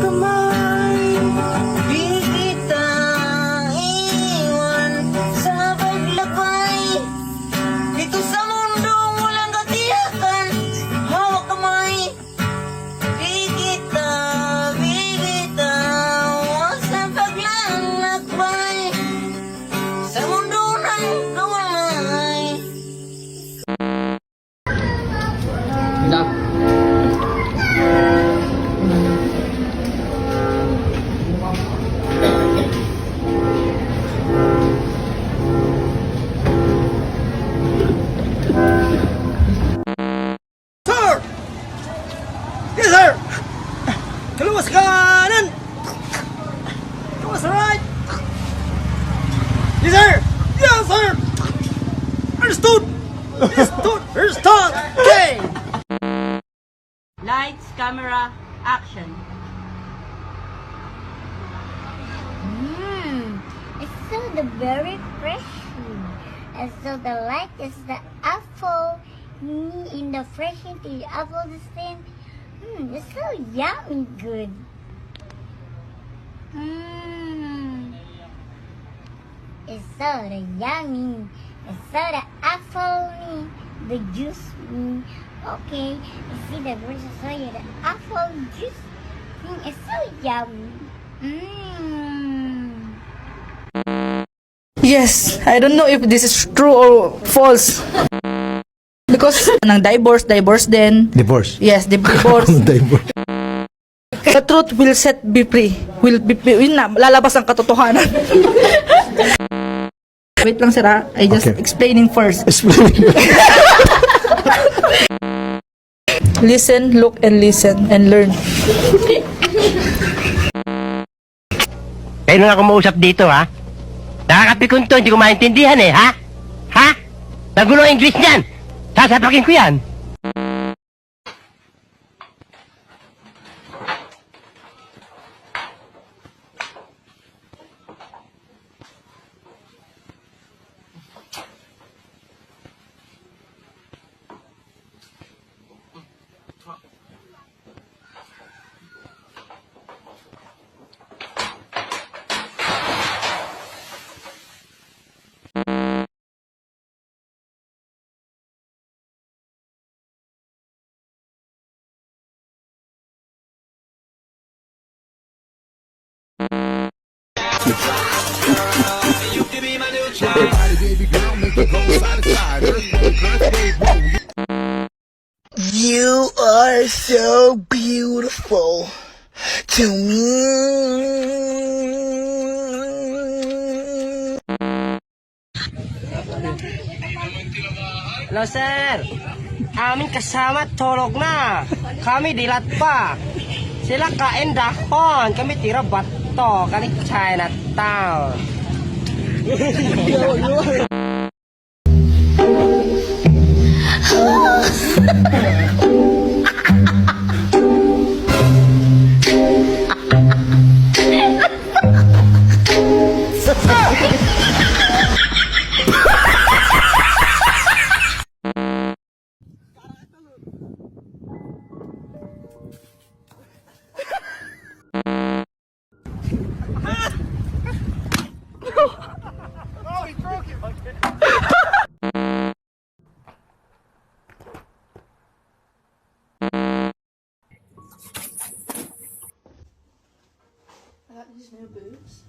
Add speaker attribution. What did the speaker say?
Speaker 1: kamay. Di kita iwan sa paglakbay. Dito sa mundong walang katiyakan, hawak kamay. Di kita bibitaw sa paglalakbay. Sa mundo ng kawalay.
Speaker 2: Sir! Yes, sir! Kaluwas kanan! Kaluwas right! Yes, sir! Yes, sir! Understood! Understood! Understood! Okay!
Speaker 3: Lights, camera, action.
Speaker 4: It's so the very fresh. And so the light is the apple. In the fresh into the apple the same. It's so yummy good. It's so the yummy. It's so the apple the juice okay. You see the verse so you the apple juice. It's so yummy.
Speaker 5: Yes, I don't know if this is true or false. Because ng divorce din.
Speaker 2: Divorce.
Speaker 5: Yes, divorce.
Speaker 2: Divorce.
Speaker 5: The truth will set be free. Yun na, lalabas ang katotohanan. Wait lang sir ha. I just
Speaker 2: Okay.
Speaker 5: explaining first.
Speaker 2: Explain.
Speaker 5: Listen, look, and listen, and learn.
Speaker 6: Kayo na ako mausap dito, ha? Nakakapikon to, hindi ko maintindihan eh, ha? Ha? Nagulo ang English niyan! Sasapakin ko yan!
Speaker 1: You are so beautiful to me.
Speaker 6: Hello, sir! Aming kasama tulog na! Kami dilat pa! Sila kain dahon! Kami tira bato! Kali Chinatown!
Speaker 2: Oh, he broke it!
Speaker 5: These new boots.